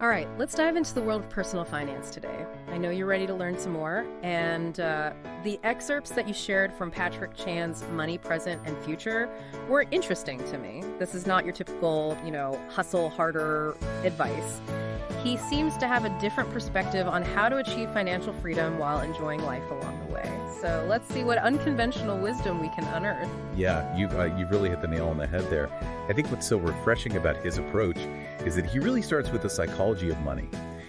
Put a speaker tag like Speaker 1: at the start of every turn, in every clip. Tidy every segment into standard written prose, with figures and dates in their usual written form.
Speaker 1: All right, let's dive into the world of personal finance today. I know you're ready to learn some more, and the excerpts that you shared from Patric Chan's Money, Present, and Future were interesting to me. This is not your typical, hustle harder advice. He seems to have a different perspective on how to achieve financial freedom while enjoying life along the way. So let's see what unconventional wisdom we can unearth.
Speaker 2: Yeah, you've really hit the nail on the head there. I think what's so refreshing about his approach is that he really starts with the psychology of money.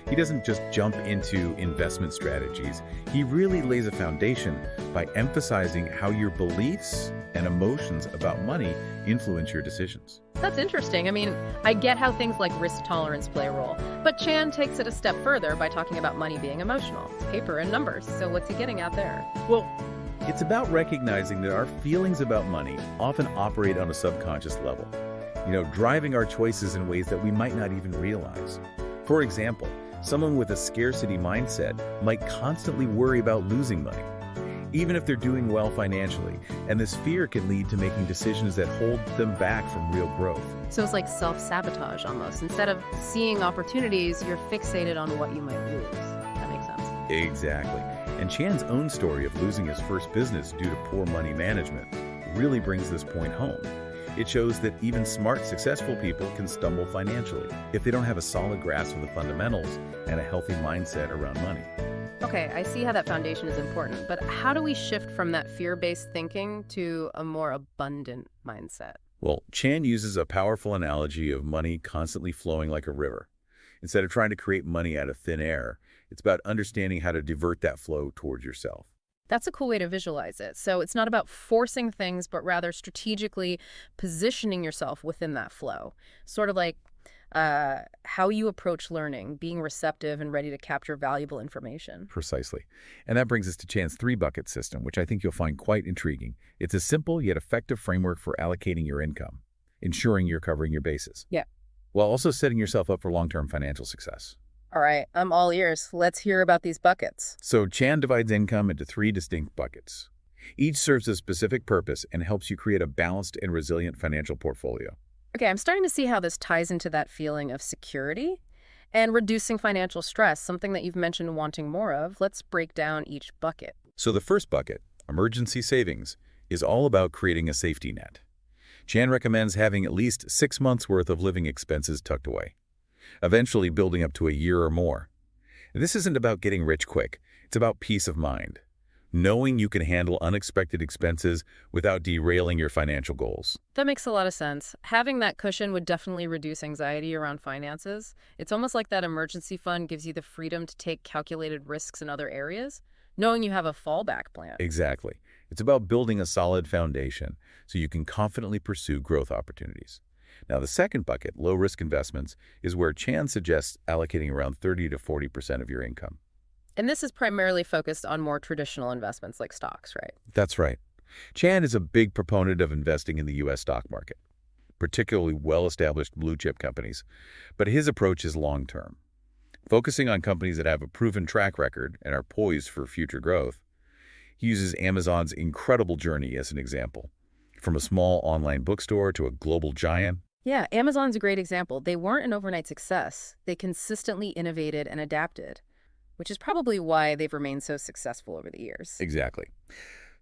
Speaker 2: He doesn't just jump into investment strategies. He really lays a foundation by emphasizing how your beliefs and emotions about money influence your decisions.
Speaker 1: That's interesting. I mean, I get how things like risk tolerance play a role, but Chan takes it a step further by talking about money being emotional. It's paper and numbers. So what's he getting at there?
Speaker 2: Well, it's about recognizing that our feelings about money often operate on a subconscious level, driving our choices in ways that we might not even realize. For example, someone with a scarcity mindset might constantly worry about losing money, even if they're doing well financially, and this fear can lead to making decisions that hold them back from real growth.
Speaker 1: So it's like self-sabotage almost. Instead of seeing opportunities, you're fixated on what you might lose. That makes sense.
Speaker 2: Exactly. And Chan's own story of losing his first business due to poor money management really brings this point home. It shows that even smart, successful people can stumble financially if they don't have a solid grasp of the fundamentals and a healthy mindset around money.
Speaker 1: Okay, I see how that foundation is important, but how do we shift from that fear-based thinking to a more abundant mindset?
Speaker 2: Well, Chan uses a powerful analogy of money constantly flowing like a river. Instead of trying to create money out of thin air, it's about understanding how to divert that flow towards yourself.
Speaker 1: That's a cool way to visualize it. So it's not about forcing things, but rather strategically positioning yourself within that flow. Sort of like how you approach learning, being receptive and ready to capture valuable information.
Speaker 2: Precisely. And that brings us to Chan's three-bucket system, which I think you'll find quite intriguing. It's a simple yet effective framework for allocating your income, ensuring you're covering your bases.
Speaker 1: Yeah.
Speaker 2: While also setting yourself up for long-term financial success.
Speaker 1: All right, I'm all ears. Let's hear about these buckets.
Speaker 2: So Chan divides income into three distinct buckets. Each serves a specific purpose and helps you create a balanced and resilient financial portfolio.
Speaker 1: Okay, I'm starting to see how this ties into that feeling of security and reducing financial stress, something that you've mentioned wanting more of. Let's break down each bucket.
Speaker 2: So the first bucket, emergency savings, is all about creating a safety net. Chan recommends having at least 6 months' worth of living expenses tucked away, eventually building up to a year or more. This isn't about getting rich quick. It's about peace of mind, knowing you can handle unexpected expenses without derailing your financial goals.
Speaker 1: That makes a lot of sense. Having that cushion would definitely reduce anxiety around finances. It's almost like that emergency fund gives you the freedom to take calculated risks in other areas, knowing you have a fallback plan.
Speaker 2: Exactly. It's about building a solid foundation so you can confidently pursue growth opportunities. Now, the second bucket, low-risk investments, is where Chan suggests allocating around 30 to 40% of your income.
Speaker 1: And this is primarily focused on more traditional investments like stocks, right?
Speaker 2: That's right. Chan is a big proponent of investing in the U.S. stock market, particularly well-established blue-chip companies, but his approach is long-term, focusing on companies that have a proven track record and are poised for future growth. He uses Amazon's incredible journey as an example, from a small online bookstore to a global giant.
Speaker 1: Yeah, Amazon's a great example. They weren't an overnight success. They consistently innovated and adapted, which is probably why they've remained so successful over the years.
Speaker 2: Exactly.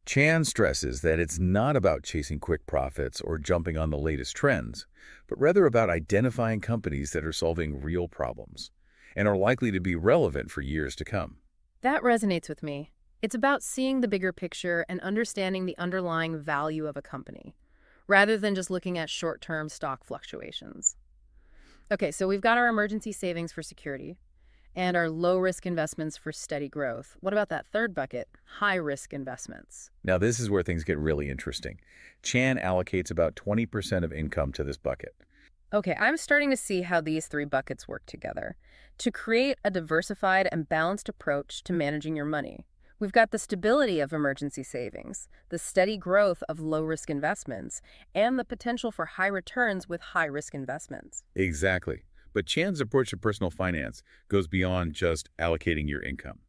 Speaker 2: Chan stresses that it's not about chasing quick profits or jumping on the latest trends, but rather about identifying companies that are solving real problems and are likely to be relevant for years to come.
Speaker 1: That resonates with me. It's about seeing the bigger picture and understanding the underlying value of a company, rather than just looking at short-term stock fluctuations. Okay, so we've got our emergency savings for security and our low-risk investments for steady growth. What about that third bucket, high-risk investments?
Speaker 2: Now, this is where things get really interesting. Chan allocates about 20% of income to this bucket.
Speaker 1: Okay, I'm starting to see how these three buckets work together to create a diversified and balanced approach to managing your money. We've got the stability of emergency savings, the steady growth of low-risk investments, and the potential for high returns with high-risk investments.
Speaker 2: Exactly. But Chan's approach to personal finance goes beyond just allocating your income.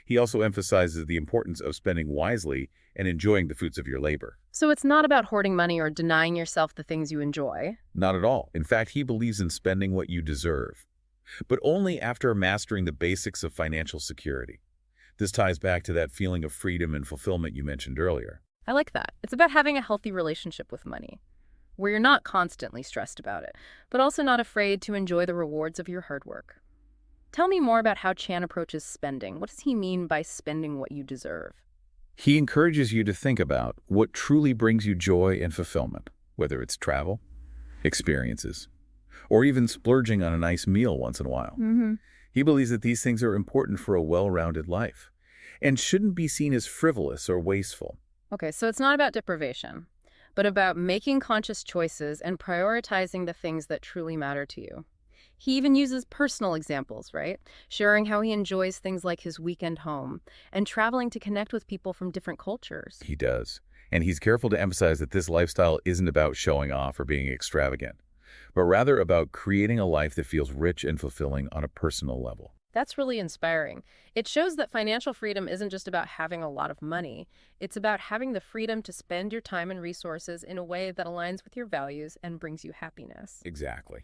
Speaker 2: He also emphasizes the importance of spending wisely and enjoying the fruits of your labor.
Speaker 1: So it's not about hoarding money or denying yourself the things you enjoy.
Speaker 2: Not at all. In fact, he believes in spending what you deserve. but only after mastering the basics of financial security. This ties back to that feeling of freedom and fulfillment you mentioned earlier.
Speaker 1: I like that. It's about having a healthy relationship with money, where you're not constantly stressed about it, but also not afraid to enjoy the rewards of your hard work. Tell me more about how Chan approaches spending. What does he mean by spending what you deserve?
Speaker 2: He encourages you to think about what truly brings you joy and fulfillment, whether it's travel, experiences, or even splurging on a nice meal once in a while.
Speaker 1: Mm-hmm.
Speaker 2: He believes that these things are important for a well-rounded life and shouldn't be seen as frivolous or wasteful.
Speaker 1: Okay, so it's not about deprivation, but about making conscious choices and prioritizing the things that truly matter to you. He even uses personal examples, right? Sharing how he enjoys things like his weekend home and traveling to connect with people from different cultures.
Speaker 2: He does. And he's careful to emphasize that this lifestyle isn't about showing off or being extravagant, but rather about creating a life that feels rich and fulfilling on a personal level.
Speaker 1: That's really inspiring. It shows that financial freedom isn't just about having a lot of money. It's about having the freedom to spend your time and resources in a way that aligns with your values and brings you happiness.
Speaker 2: Exactly.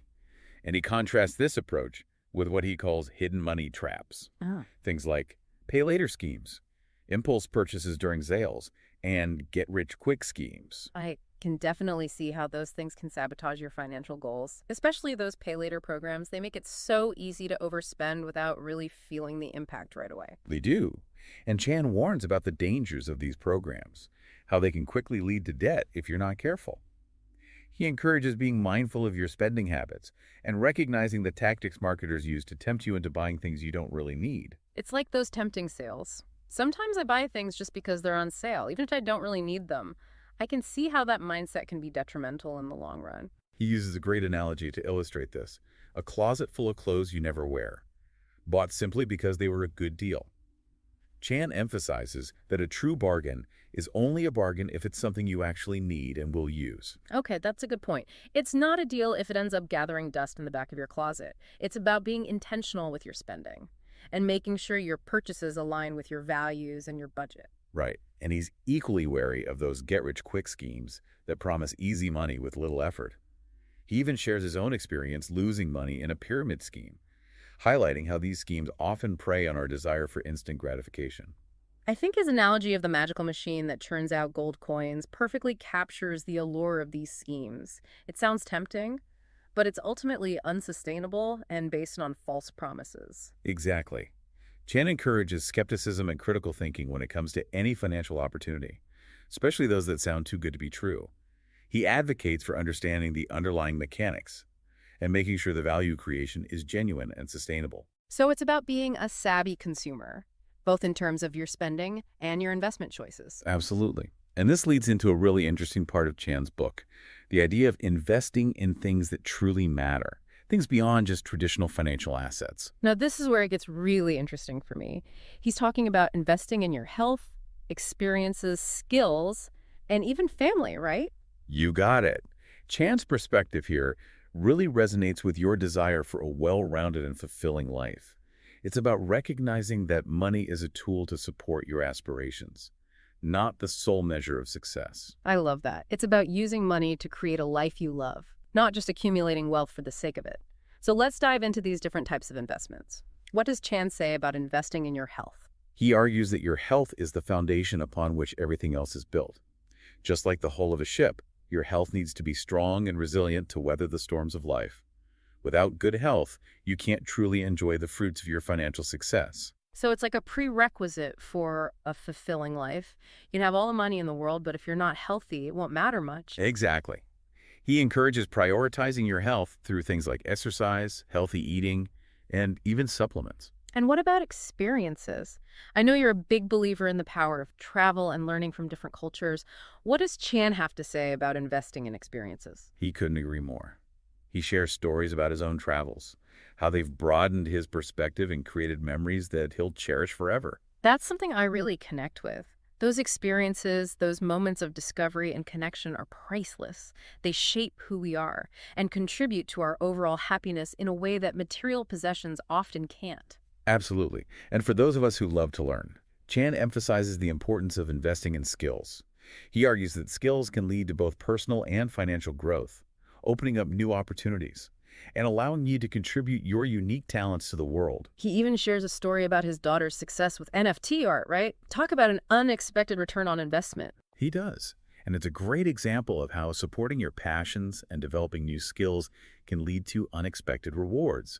Speaker 2: And he contrasts this approach with what he calls hidden money traps.
Speaker 1: Ah.
Speaker 2: Things like pay-later schemes, impulse purchases during sales, and get-rich-quick schemes.
Speaker 1: I can definitely see how those things can sabotage your financial goals, especially those pay later programs. They make it so easy to overspend without really feeling the impact right away.
Speaker 2: They do. And Chan warns about the dangers of these programs, how they can quickly lead to debt if you're not careful. He encourages being mindful of your spending habits and recognizing the tactics marketers use to tempt you into buying things you don't really need.
Speaker 1: It's like those tempting sales. Sometimes I buy things just because they're on sale, even if I don't really need them. I can see how that mindset can be detrimental in the long run.
Speaker 2: He uses a great analogy to illustrate this: a closet full of clothes you never wear, bought simply because they were a good deal. Chan emphasizes that a true bargain is only a bargain if it's something you actually need and will use.
Speaker 1: Okay, that's a good point. It's not a deal if it ends up gathering dust in the back of your closet. It's about being intentional with your spending and making sure your purchases align with your values and your budget.
Speaker 2: Right. And he's equally wary of those get-rich-quick schemes that promise easy money with little effort. He even shares his own experience losing money in a pyramid scheme, highlighting how these schemes often prey on our desire for instant gratification.
Speaker 1: I think his analogy of the magical machine that churns out gold coins perfectly captures the allure of these schemes. It sounds tempting, but it's ultimately unsustainable and based on false promises.
Speaker 2: Exactly. Chan encourages skepticism and critical thinking when it comes to any financial opportunity, especially those that sound too good to be true. He advocates for understanding the underlying mechanics and making sure the value creation is genuine and sustainable.
Speaker 1: So it's about being a savvy consumer, both in terms of your spending and your investment choices.
Speaker 2: Absolutely. And this leads into a really interesting part of Chan's book, the idea of investing in things that truly matter, things beyond just traditional financial assets.
Speaker 1: Now, this is where it gets really interesting for me. He's talking about investing in your health, experiences, skills, and even family, right?
Speaker 2: You got it. Chan's perspective here really resonates with your desire for a well-rounded and fulfilling life. It's about recognizing that money is a tool to support your aspirations, not the sole measure of success.
Speaker 1: I love that. It's about using money to create a life you love, not just accumulating wealth for the sake of it. So let's dive into these different types of investments. What does Chan say about investing in your health?
Speaker 2: He argues that your health is the foundation upon which everything else is built. Just like the hull of a ship, your health needs to be strong and resilient to weather the storms of life. Without good health, you can't truly enjoy the fruits of your financial success.
Speaker 1: So it's like a prerequisite for a fulfilling life. You can have all the money in the world, but if you're not healthy, it won't matter much.
Speaker 2: Exactly. He encourages prioritizing your health through things like exercise, healthy eating, and even supplements.
Speaker 1: And what about experiences? I know you're a big believer in the power of travel and learning from different cultures. What does Chan have to say about investing in experiences?
Speaker 2: He couldn't agree more. He shares stories about his own travels, how they've broadened his perspective and created memories that he'll cherish forever.
Speaker 1: That's something I really connect with. Those experiences, those moments of discovery and connection are priceless. They shape who we are and contribute to our overall happiness in a way that material possessions often can't.
Speaker 2: Absolutely. And for those of us who love to learn, Chan emphasizes the importance of investing in skills. He argues that skills can lead to both personal and financial growth, opening up new opportunities and allowing you to contribute your unique talents to the world.
Speaker 1: He even shares a story about his daughter's success with NFT art, right? Talk about an unexpected return on investment.
Speaker 2: He does. And it's a great example of how supporting your passions and developing new skills can lead to unexpected rewards.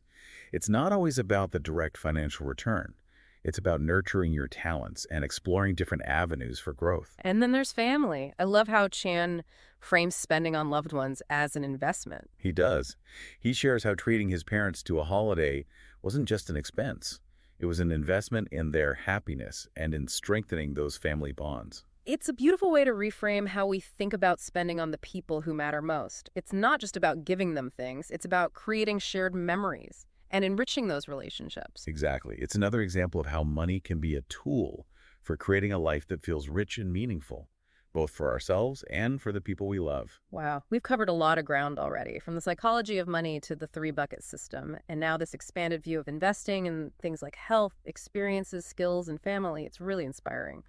Speaker 2: It's not always about the direct financial return. It's about nurturing your talents and exploring different avenues for growth.
Speaker 1: And then there's family. I love how Chan frames spending on loved ones as an investment.
Speaker 2: He does. He shares how treating his parents to a holiday wasn't just an expense. It was an investment in their happiness and in strengthening those family bonds.
Speaker 1: It's a beautiful way to reframe how we think about spending on the people who matter most. It's not just about giving them things, it's about creating shared memories and enriching those relationships.
Speaker 2: Exactly. It's another example of how money can be a tool for creating a life that feels rich and meaningful, both for ourselves and for the people we love.
Speaker 1: Wow, we've covered a lot of ground already, from the psychology of money to the three-bucket system, and now this expanded view of investing in things like health, experiences, skills, and family. It's really inspiring.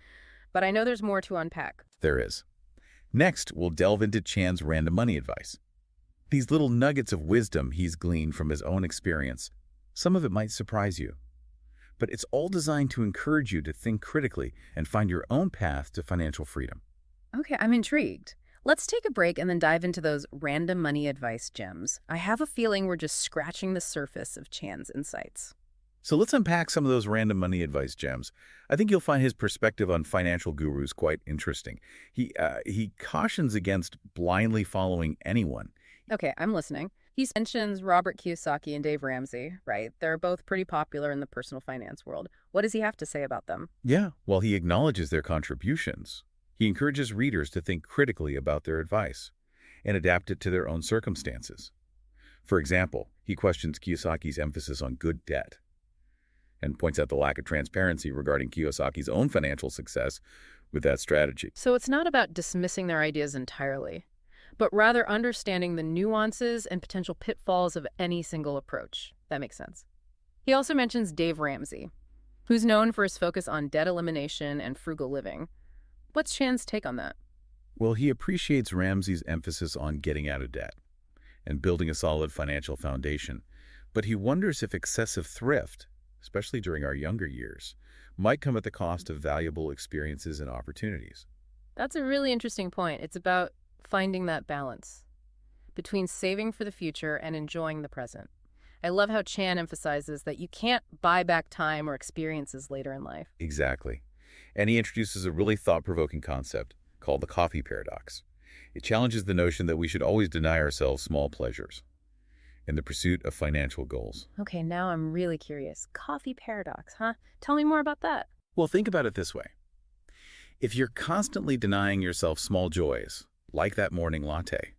Speaker 1: But I know there's more to unpack.
Speaker 2: There is. Next, we'll delve into Chan's random money advice. These little nuggets of wisdom he's gleaned from his own experience. Some of it might surprise you, but it's all designed to encourage you to think critically and find your own path to financial freedom.
Speaker 1: Okay, I'm intrigued. Let's take a break and then dive into those random money advice gems. I have a feeling we're just scratching the surface of Chan's insights.
Speaker 2: So let's unpack some of those random money advice gems. I think you'll find his perspective on financial gurus quite interesting. He cautions against blindly following anyone.
Speaker 1: Okay, I'm listening. He mentions Robert Kiyosaki and Dave Ramsey, right? They're both pretty popular in the personal finance world. What does he have to say about them?
Speaker 2: Yeah, while he acknowledges their contributions, he encourages readers to think critically about their advice and adapt it to their own circumstances. For example, he questions Kiyosaki's emphasis on good debt and points out the lack of transparency regarding Kiyosaki's own financial success with that strategy.
Speaker 1: So it's not about dismissing their ideas entirely, but rather understanding the nuances and potential pitfalls of any single approach. That makes sense. He also mentions Dave Ramsey, who's known for his focus on debt elimination and frugal living. What's Chan's take on that?
Speaker 2: Well, he appreciates Ramsey's emphasis on getting out of debt and building a solid financial foundation, but he wonders if excessive thrift, especially during our younger years, might come at the cost of valuable experiences and opportunities.
Speaker 1: That's a really interesting point. It's about finding that balance between saving for the future and enjoying the present. I love how Chan emphasizes that you can't buy back time or experiences later in life.
Speaker 2: Exactly. And he introduces a really thought-provoking concept called the coffee paradox. It challenges the notion that we should always deny ourselves small pleasures in the pursuit of financial goals.
Speaker 1: Okay, now I'm really curious. Coffee paradox, huh? Tell me more about that.
Speaker 2: Well, think about it this way. If you're constantly denying yourself small joys, like that morning latte,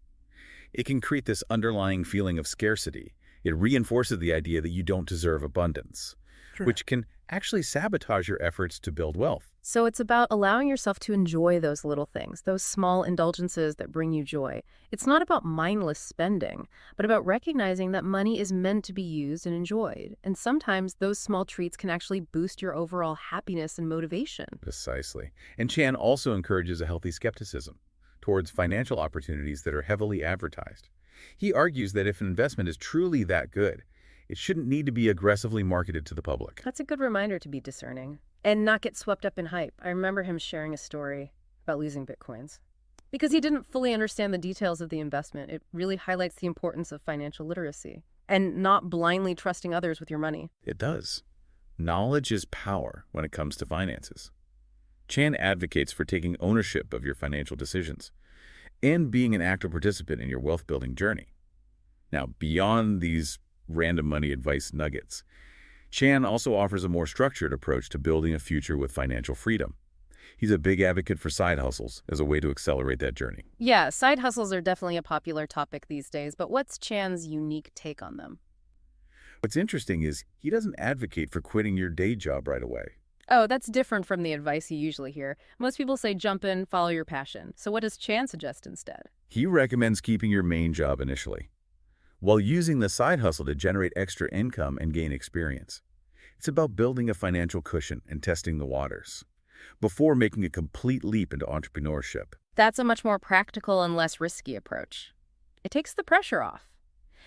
Speaker 2: it can create this underlying feeling of scarcity. It reinforces the idea that you don't deserve abundance, which can actually sabotage your efforts to build wealth.
Speaker 1: So it's about allowing yourself to enjoy those little things, those small indulgences that bring you joy. It's not about mindless spending, but about recognizing that money is meant to be used and enjoyed. And sometimes those small treats can actually boost your overall happiness and motivation.
Speaker 2: Precisely. And Chan also encourages a healthy skepticism towards financial opportunities that are heavily advertised. He argues that if an investment is truly that good, it shouldn't need to be aggressively marketed to the public.
Speaker 1: That's a good reminder to be discerning and not get swept up in hype. I remember him sharing a story about losing Bitcoins because he didn't fully understand the details of the investment. It really highlights the importance of financial literacy and not blindly trusting others with your money.
Speaker 2: It does. Knowledge is power when it comes to finances. Chan advocates for taking ownership of your financial decisions and being an active participant in your wealth-building journey. Now, beyond these random money advice nuggets, Chan also offers a more structured approach to building a future with financial freedom. He's a big advocate for side hustles as a way to accelerate that journey.
Speaker 1: Yeah, side hustles are definitely a popular topic these days, but what's Chan's unique take on them?
Speaker 2: What's interesting is he doesn't advocate for quitting your day job right away.
Speaker 1: Oh, that's different from the advice you usually hear. Most people say jump in, follow your passion. So what does Chan suggest instead?
Speaker 2: He recommends keeping your main job initially, while using the side hustle to generate extra income and gain experience. It's about building a financial cushion and testing the waters before making a complete leap into entrepreneurship.
Speaker 1: That's a much more practical and less risky approach. It takes the pressure off.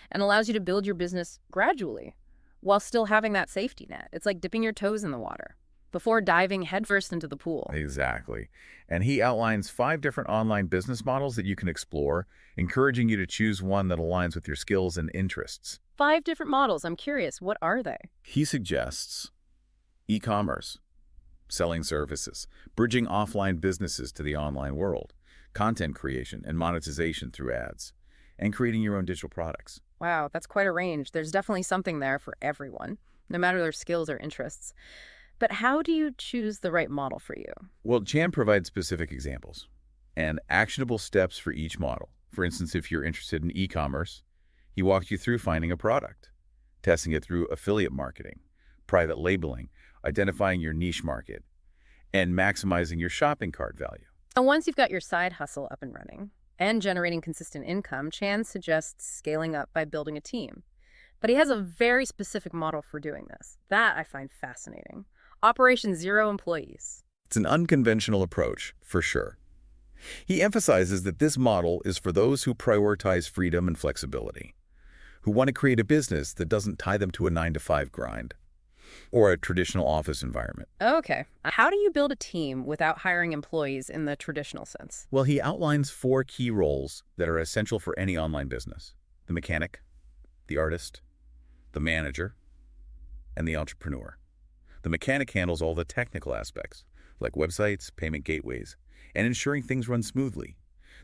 Speaker 1: and allows you to build your business gradually while still having that safety net. It's like dipping your toes in the water before diving headfirst into the pool.
Speaker 2: Exactly. And he outlines 5 different online business models that you can explore, encouraging you to choose one that aligns with your skills and interests.
Speaker 1: 5 different models. I'm curious, what are they?
Speaker 2: He suggests e-commerce, selling services, bridging offline businesses to the online world, content creation and monetization through ads, and creating your own digital products.
Speaker 1: Wow, that's quite a range. There's definitely something there for everyone, no matter their skills or interests. But how do you choose the right model for you?
Speaker 2: Well, Chan provides specific examples and actionable steps for each model. For instance, if you're interested in e-commerce, he walks you through finding a product, testing it through affiliate marketing, private labeling, identifying your niche market, and maximizing your shopping cart value.
Speaker 1: And once you've got your side hustle up and running and generating consistent income, Chan suggests scaling up by building a team. But he has a very specific model for doing this. That I find fascinating. Operation 0 employees.
Speaker 2: It's an unconventional approach, for sure. He emphasizes that this model is for those who prioritize freedom and flexibility, who want to create a business that doesn't tie them to a 9-to-5 grind or a traditional office environment.
Speaker 1: Okay. How do you build a team without hiring employees in the traditional sense?
Speaker 2: Well, he outlines 4 key roles that are essential for any online business: the mechanic, the artist, the manager, and the entrepreneur. The mechanic handles all the technical aspects, like websites, payment gateways, and ensuring things run smoothly.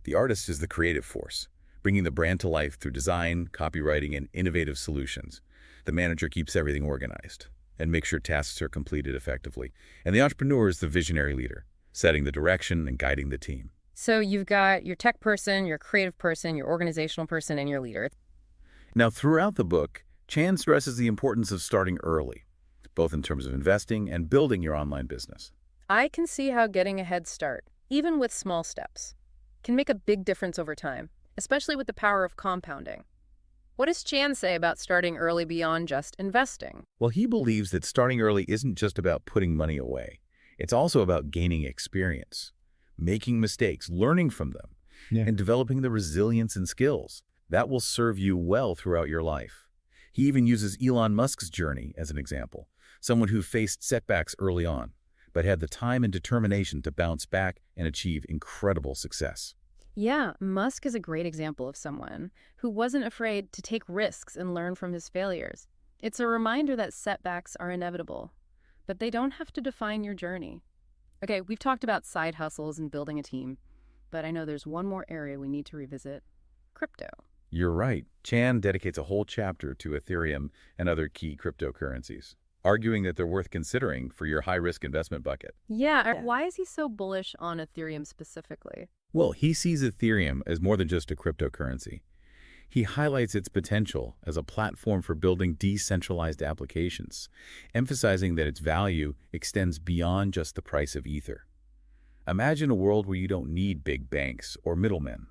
Speaker 2: The artist is the creative force, bringing the brand to life through design, copywriting, and innovative solutions. The manager keeps everything organized and makes sure tasks are completed effectively. And the entrepreneur is the visionary leader, setting the direction and guiding the team.
Speaker 1: So you've got your tech person, your creative person, your organizational person, and your leader.
Speaker 2: Now, throughout the book, Chan stresses the importance of starting early, both in terms of investing and building your online business.
Speaker 1: I can see how getting a head start, even with small steps, can make a big difference over time, especially with the power of compounding. What does Chan say about starting early beyond just investing?
Speaker 2: Well, he believes that starting early isn't just about putting money away. It's also about gaining experience, making mistakes, learning from them, and developing the resilience and skills that will serve you well throughout your life. He even uses Elon Musk's journey as an example, someone who faced setbacks early on, but had the time and determination to bounce back and achieve incredible success.
Speaker 1: Yeah, Musk is a great example of someone who wasn't afraid to take risks and learn from his failures. It's a reminder that setbacks are inevitable, but they don't have to define your journey. Okay, we've talked about side hustles and building a team, but I know there's one more area we need to revisit: crypto.
Speaker 2: You're right. Chan dedicates a whole chapter to Ethereum and other key cryptocurrencies, arguing that they're worth considering for your high-risk investment bucket.
Speaker 1: Yeah, why is he so bullish on Ethereum specifically?
Speaker 2: Well, he sees Ethereum as more than just a cryptocurrency. He highlights its potential as a platform for building decentralized applications, emphasizing that its value extends beyond just the price of Ether. Imagine a world where you don't need big banks or middlemen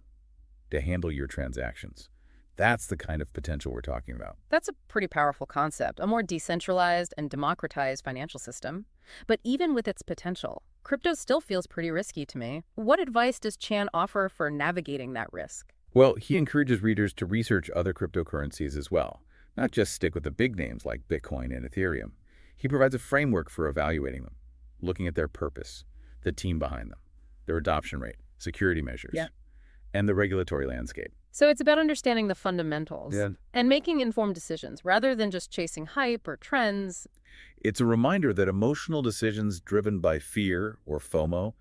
Speaker 2: to handle your transactions. That's the kind of potential we're talking about.
Speaker 1: That's a pretty powerful concept, a more decentralized and democratized financial system. But even with its potential, crypto still feels pretty risky to me. What advice does Chan offer for navigating that risk?
Speaker 2: Well, he encourages readers to research other cryptocurrencies as well, not just stick with the big names like Bitcoin and Ethereum. He provides a framework for evaluating them, looking at their purpose, the team behind them, their adoption rate, security measures, and the regulatory landscape.
Speaker 1: So it's about understanding the fundamentals and making informed decisions rather than just chasing hype or trends.
Speaker 2: It's a reminder that emotional decisions driven by fear or FOMO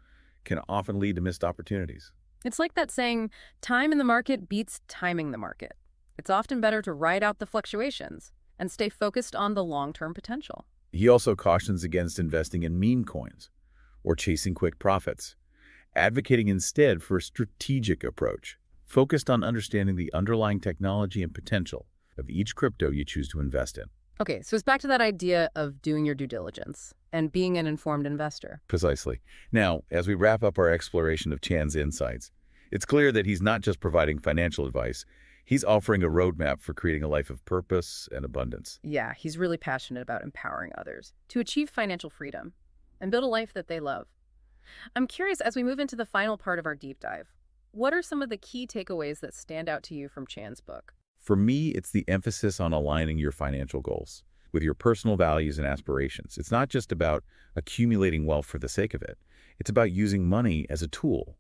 Speaker 2: can often lead to missed opportunities.
Speaker 1: It's like that saying, time in the market beats timing the market. It's often better to ride out the fluctuations and stay focused on the long-term potential.
Speaker 2: He also cautions against investing in meme coins or chasing quick profits, advocating instead for a strategic approach focused on understanding the underlying technology and potential of each crypto you choose to invest in.
Speaker 1: Okay, so it's back to that idea of doing your due diligence and being an informed investor.
Speaker 2: Precisely. Now, as we wrap up our exploration of Chan's insights, it's clear that he's not just providing financial advice, he's offering a roadmap for creating a life of purpose and abundance.
Speaker 1: Yeah, he's really passionate about empowering others to achieve financial freedom and build a life that they love. I'm curious, as we move into the final part of our deep dive, what are some of the key takeaways that stand out to you from Chan's book?
Speaker 2: For me, it's the emphasis on aligning your financial goals with your personal values and aspirations. It's not just about accumulating wealth for the sake of it. It's about using money as a tool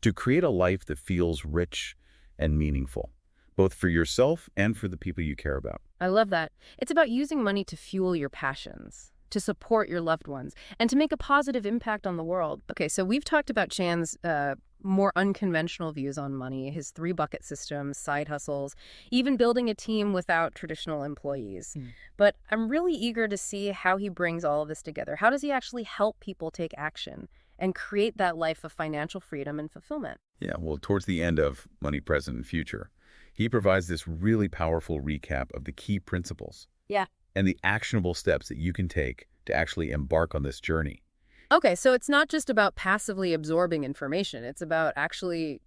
Speaker 2: to create a life that feels rich and meaningful, both for yourself and for the people you care about.
Speaker 1: I love that. It's about using money to fuel your passions, to support your loved ones, and to make a positive impact on the world. Okay, so we've talked about Chan's more unconventional views on money, his three-bucket system, side hustles, even building a team without traditional employees. But I'm really eager to see how he brings all of this together. How does he actually help people take action and create that life of financial freedom and fulfillment?
Speaker 2: Yeah, well, towards the end of Money, Present, and Future, he provides this really powerful recap of the key principles.
Speaker 1: Yeah.
Speaker 2: And the actionable steps that you can take to actually embark on this journey.
Speaker 1: Okay, so it's not just about passively absorbing information. It's about actually,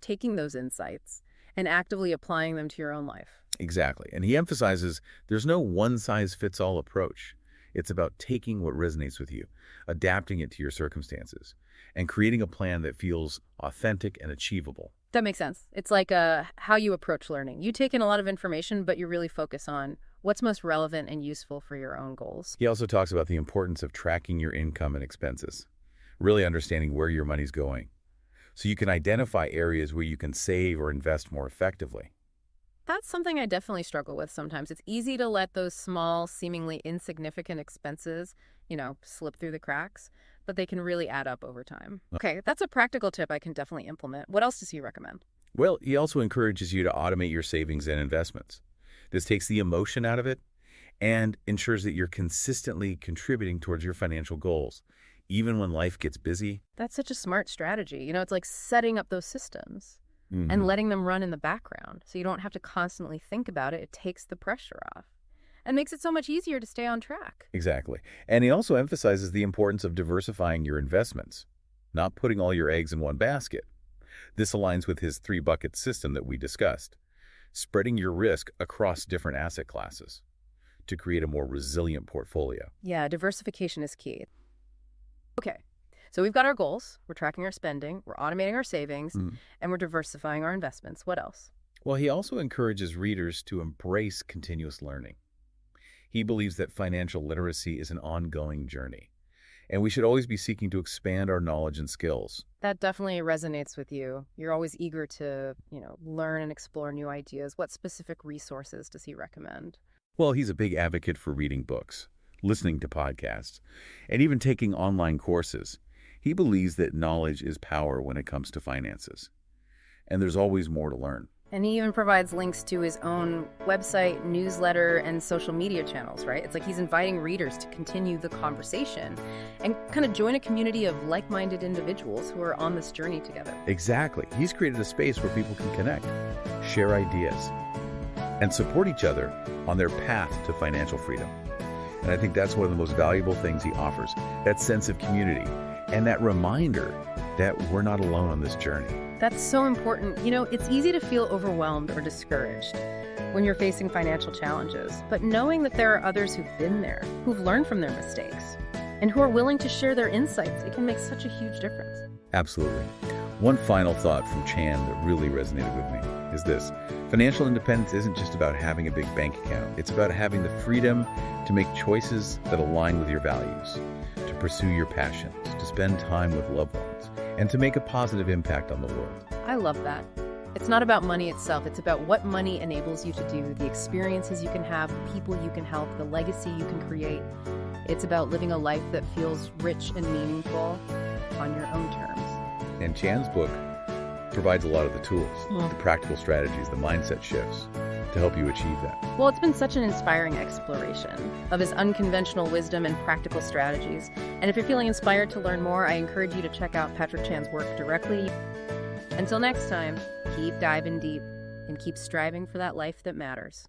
Speaker 1: taking those insights and actively applying them to your own life.
Speaker 2: Exactly. And he emphasizes there's no one-size-fits-all approach. It's about taking what resonates with you, adapting it to your circumstances, and creating a plan that feels authentic and achievable.
Speaker 1: That makes sense. It's like how you approach learning. You take in a lot of information, but you really focus on what's most relevant and useful for your own goals.
Speaker 2: He also talks about the importance of tracking your income and expenses, really understanding where your money's going, so you can identify areas where you can save or invest more effectively.
Speaker 1: That's something I definitely struggle with sometimes. It's easy to let those small, seemingly insignificant expenses, slip through the cracks, but they can really add up over time. Okay, that's a practical tip I can definitely implement. What else does he recommend?
Speaker 2: Well, he also encourages you to automate your savings and investments. This takes the emotion out of it and ensures that you're consistently contributing towards your financial goals, even when life gets busy.
Speaker 1: That's such a smart strategy. It's like setting up those systems and letting them run in the background so you don't have to constantly think about it. It takes the pressure off and makes it so much easier to stay on track.
Speaker 2: Exactly. And he also emphasizes the importance of diversifying your investments, not putting all your eggs in one basket. This aligns with his three-bucket system that we discussed, spreading your risk across different asset classes to create a more resilient portfolio.
Speaker 1: Yeah, diversification is key. Okay, so we've got our goals, we're tracking our spending, we're automating our savings, and we're diversifying our investments. What else?
Speaker 2: Well, he also encourages readers to embrace continuous learning. He believes that financial literacy is an ongoing journey, and we should always be seeking to expand our knowledge and skills.
Speaker 1: That definitely resonates with you. You're always eager to, learn and explore new ideas. What specific resources does he recommend?
Speaker 2: Well, he's a big advocate for reading books, listening to podcasts, and even taking online courses. He believes that knowledge is power when it comes to finances, and there's always more to learn.
Speaker 1: And he even provides links to his own website, newsletter, and social media channels, right? It's like he's inviting readers to continue the conversation and kind of join a community of like-minded individuals who are on this journey together.
Speaker 2: Exactly. He's created a space where people can connect, share ideas, and support each other on their path to financial freedom. And I think that's one of the most valuable things he offers, that sense of community and that reminder that we're not alone on this journey.
Speaker 1: That's so important. It's easy to feel overwhelmed or discouraged when you're facing financial challenges, but knowing that there are others who've been there, who've learned from their mistakes, and who are willing to share their insights, it can make such a huge difference.
Speaker 2: Absolutely. One final thought from Chan that really resonated with me is this. Financial independence isn't just about having a big bank account. It's about having the freedom to make choices that align with your values, to pursue your passions, to spend time with loved ones, and to make a positive impact on the world.
Speaker 1: I love that. It's not about money itself. It's about what money enables you to do, the experiences you can have, the people you can help, the legacy you can create. It's about living a life that feels rich and meaningful on your own terms.
Speaker 2: And Chan's book provides a lot of the tools, the practical strategies, the mindset shifts to help you achieve that.
Speaker 1: Well, it's been such an inspiring exploration of his unconventional wisdom and practical strategies. And if you're feeling inspired to learn more, I encourage you to check out Patric Chan's work directly. Until next time, keep diving deep and keep striving for that life that matters.